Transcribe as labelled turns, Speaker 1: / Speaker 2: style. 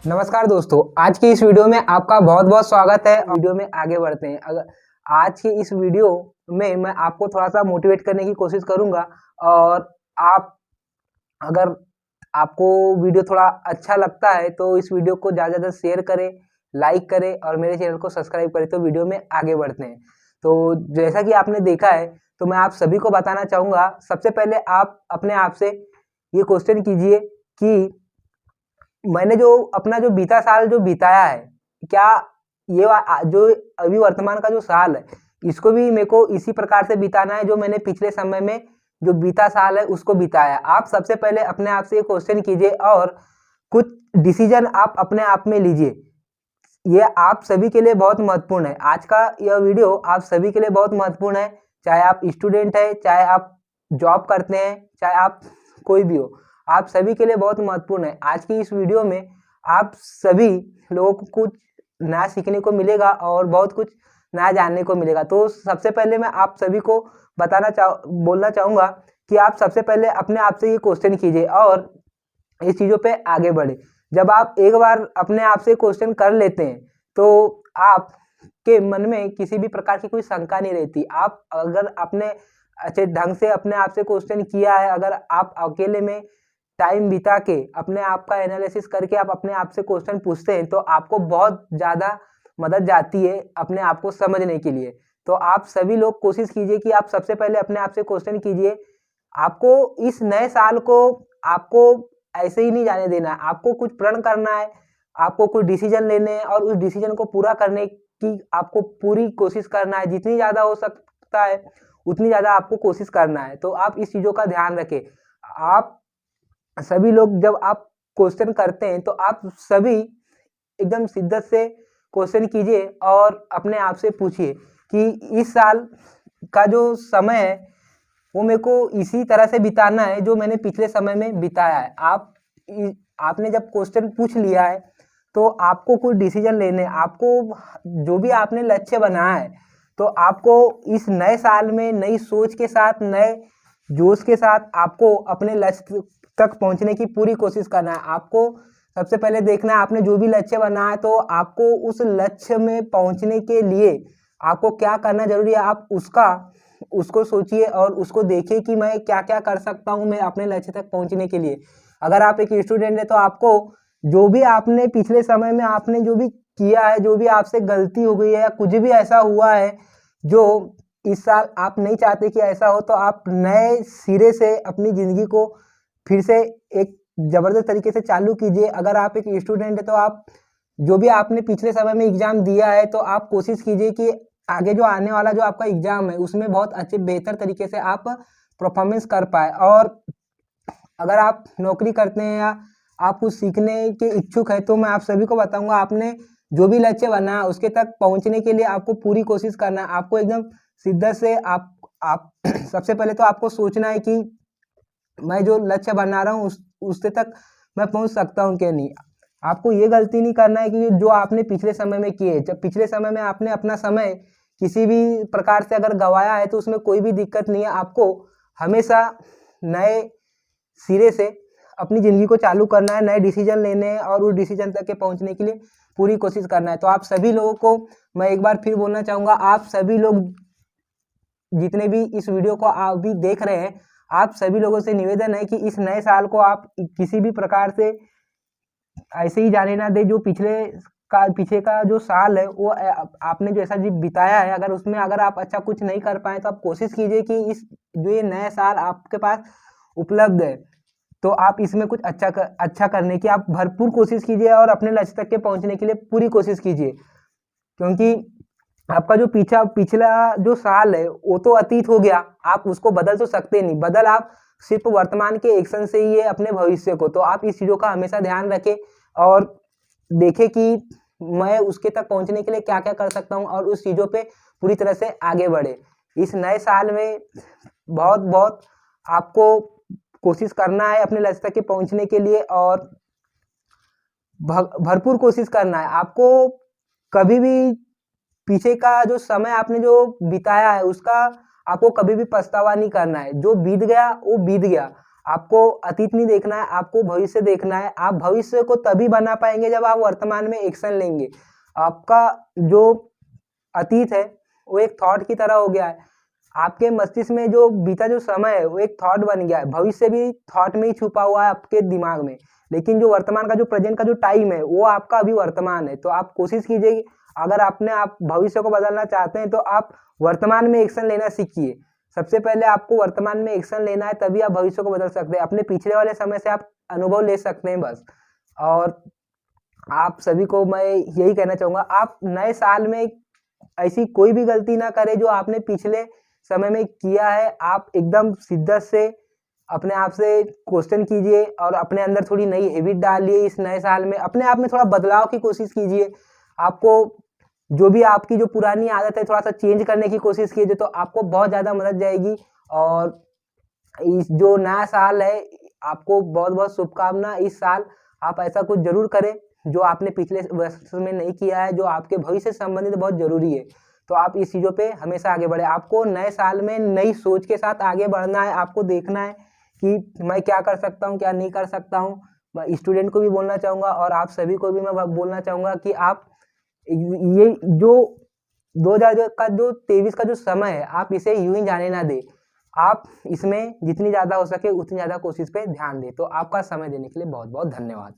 Speaker 1: नमस्कार दोस्तों, आज की इस वीडियो में आपका बहुत बहुत स्वागत है। वीडियो में आगे बढ़ते हैं। अगर आज की इस वीडियो में मैं आपको थोड़ा सा मोटिवेट करने की कोशिश करूंगा और आप अगर आपको वीडियो थोड़ा अच्छा लगता है तो इस वीडियो को ज़्यादा से ज़्यादा शेयर करें, लाइक करें और मेरे चैनल को सब्सक्राइब करें। तो वीडियो में आगे बढ़ते हैं। तो जैसा कि आपने देखा है तो मैं आप सभी को बताना चाहूँगा, सबसे पहले आप अपने आप से ये क्वेश्चन कीजिए कि मैंने जो अपना जो बीता साल जो बिताया है, क्या ये जो अभी वर्तमान का जो साल है, इसको भी मेरे को इसी प्रकार से बिताना है जो मैंने पिछले समय में जो बीता साल है उसको बिताया। आप सबसे पहले अपने आप से ये क्वेश्चन कीजिए और कुछ डिसीजन आप अपने आप में लीजिए। ये आप सभी के लिए बहुत महत्वपूर्ण है। आज का यह वीडियो आप सभी के लिए बहुत महत्वपूर्ण है, चाहे आप स्टूडेंट है, चाहे आप जॉब करते हैं, चाहे आप कोई भी हो, आप सभी के लिए बहुत महत्वपूर्ण है। आज की इस वीडियो में आप सभी लोगों को कुछ नया सीखने को मिलेगा और बहुत कुछ नया जानने को मिलेगा। तो सबसे पहले मैं आप सभी को बोलना चाहूँगा कि आप सबसे पहले अपने आप से ये क्वेश्चन कीजिए और इस चीज़ों पे आगे बढ़े। जब आप एक बार अपने आप से क्वेश्चन कर लेते हैं तो आपके मन में किसी भी प्रकार की कोई शंका नहीं रहती। आप अगर अपने अच्छे ढंग से अपने आप से क्वेश्चन किया है, अगर आप अकेले में टाइम बिता के अपने आप का एनालिसिस करके आप अपने आप से क्वेश्चन पूछते हैं तो आपको बहुत ज़्यादा मदद जाती है अपने आप को समझने के लिए। तो आप सभी लोग कोशिश कीजिए कि आप सबसे पहले अपने आप से क्वेश्चन कीजिए। आपको इस नए साल को आपको ऐसे ही नहीं जाने देना है, आपको कुछ प्रण करना है, आपको कुछ डिसीजन लेने हैं और उस डिसीजन को पूरा करने की आपको पूरी कोशिश करना है। जितनी ज़्यादा हो सकता है उतनी ज़्यादा आपको कोशिश करना है। तो आप इस चीज़ों का ध्यान रखें। आप सभी लोग जब आप क्वेश्चन करते हैं तो आप सभी एकदम शिद्दत से क्वेश्चन कीजिए और अपने आप से पूछिए कि इस साल का जो समय है वो मेरे को इसी तरह से बिताना है जो मैंने पिछले समय में बिताया है। आपने जब क्वेश्चन पूछ लिया है तो आपको कुछ डिसीजन लेने, आपको जो भी आपने लक्ष्य बनाया है तो आपको इस नए साल में नई सोच के साथ, नए जोश के साथ आपको अपने लक्ष्य तक पहुंचने की पूरी कोशिश करना है। आपको सबसे पहले देखना है आपने जो भी लक्ष्य बनाया है तो आपको उस लक्ष्य में पहुंचने के लिए आपको क्या करना जरूरी है। आप उसको सोचिए और उसको देखिए कि मैं क्या क्या कर सकता हूं मैं अपने लक्ष्य तक पहुंचने के लिए। अगर आप एक स्टूडेंट है तो आपको जो भी आपने पिछले समय में आपने जो भी किया है, जो भी आपसे गलती हो गई है या कुछ भी ऐसा हुआ है जो इस साल आप नहीं चाहते कि ऐसा हो, तो आप नए सिरे से अपनी जिंदगी को फिर से एक जबरदस्त तरीके से चालू कीजिए। अगर आप एक स्टूडेंट है तो आप जो भी आपने पिछले समय में एग्जाम दिया है तो आप कोशिश कीजिए कि आगे जो आने वाला जो आपका एग्जाम है उसमें बहुत अच्छे बेहतर तरीके से आप परफॉर्मेंस कर पाए। और अगर आप नौकरी करते हैं या आप कुछ सीखने के इच्छुक है तो मैं आप सभी को बताऊंगा, आपने जो भी लक्ष्य बना उसके तक पहुंचने के लिए आपको पूरी कोशिश करना है। आपको एकदम शिद्दत से आप सबसे पहले तो आपको सोचना है कि मैं जो लक्ष्य बना रहा हूँ उससे तक मैं पहुंच सकता हूँ कि नहीं। आपको ये गलती नहीं करना है कि जो आपने पिछले समय में किए, जब पिछले समय में आपने अपना समय किसी भी प्रकार से अगर गवाया है तो उसमें कोई भी दिक्कत नहीं है। आपको हमेशा नए सिरे से अपनी ज़िंदगी को चालू करना है, नए डिसीजन लेने हैं और उस डिसीजन तक के पहुंचने के लिए पूरी कोशिश करना है। तो आप सभी लोगों को मैं एक बार फिर बोलना चाहूँगा, आप सभी लोग जितने भी इस वीडियो को आप भी देख रहे हैं, आप सभी लोगों से निवेदन है कि इस नए साल को आप किसी भी प्रकार से ऐसे ही जाने ना दे। जो पीछे का जो साल है वो आपने जैसा जी बिताया है, अगर उसमें अगर आप अच्छा कुछ नहीं कर पाए तो आप कोशिश कीजिए कि इस जो ये नया साल आपके पास उपलब्ध है तो आप इसमें कुछ अच्छा करने की आप भरपूर कोशिश कीजिए और अपने लक्ष्य तक के पहुंचने के लिए पूरी कोशिश कीजिए। क्योंकि आपका जो पिछला जो साल है वो तो अतीत हो गया, आप उसको बदल तो सकते नहीं। बदल आप सिर्फ वर्तमान के एक्शन से ही है अपने भविष्य को। तो आप इस चीज़ों का हमेशा ध्यान रखें और देखें कि मैं उसके तक पहुंचने के लिए क्या क्या कर सकता हूं और उस चीज़ों पे पूरी तरह से आगे बढ़े। इस नए साल में बहुत बहुत आपको कोशिश करना है अपने लक्ष्य तक के पहुंचने के लिए और भरपूर कोशिश करना है। आपको कभी भी पीछे का जो समय आपने जो बिताया है उसका आपको कभी भी पछतावा नहीं करना है। जो बीत गया वो बीत गया। आपको अतीत नहीं देखना है, आपको भविष्य देखना है। आप भविष्य को तभी बना पाएंगे जब आप वर्तमान में एक्शन लेंगे। आपका जो अतीत है वो एक थॉट की तरह हो गया है। आपके मस्तिष्क में जो बीता जो समय है वो एक थॉट बन गया है। भविष्य भी थॉट में ही छुपा हुआ है आपके दिमाग में, लेकिन जो वर्तमान का जो प्रेजेंट का जो टाइम है वो आपका अभी वर्तमान है। तो आप कोशिश कीजिए कि अगर आप भविष्य को बदलना चाहते हैं तो आप वर्तमान में एक्शन लेना सीखिए। सबसे पहले आपको वर्तमान में एक्शन लेना है, तभी आप भविष्य को बदल सकते हैं। अपने पिछले वाले समय से आप अनुभव ले सकते हैं बस। और आप सभी को मैं यही कहना चाहूँगा, आप नए साल में ऐसी कोई भी गलती ना करें जो आपने पिछले समय में किया है। आप एकदम शिद्दत से अपने आप से क्वेश्चन कीजिए और अपने अंदर थोड़ी नई हैबिट डालिए। इस नए साल में अपने आप में थोड़ा बदलाव की कोशिश कीजिए। आपको जो भी आपकी जो पुरानी आदत है थोड़ा सा चेंज करने की कोशिश कीजिए, तो आपको बहुत ज़्यादा मदद जाएगी। और इस जो नया साल है, आपको बहुत बहुत शुभकामना। इस साल आप ऐसा कुछ जरूर करें जो आपने पिछले वर्ष में नहीं किया है, जो आपके भविष्य से संबंधित बहुत जरूरी है। तो आप इस चीज़ों पे हमेशा आगे बढ़े। आपको नए साल में नई सोच के साथ आगे बढ़ना है। आपको देखना है कि मैं क्या कर सकता हूँ, क्या नहीं कर सकता हूँ। मैं स्टूडेंट को भी बोलना चाहूँगा और आप सभी को भी मैं बोलना चाहूँगा कि आप ये जो 2023 का जो समय है, आप इसे यूं ही जाने ना दें। आप इसमें जितनी ज़्यादा हो सके उतनी ज़्यादा कोशिश पे ध्यान दें। तो आपका समय देने के लिए बहुत बहुत धन्यवाद।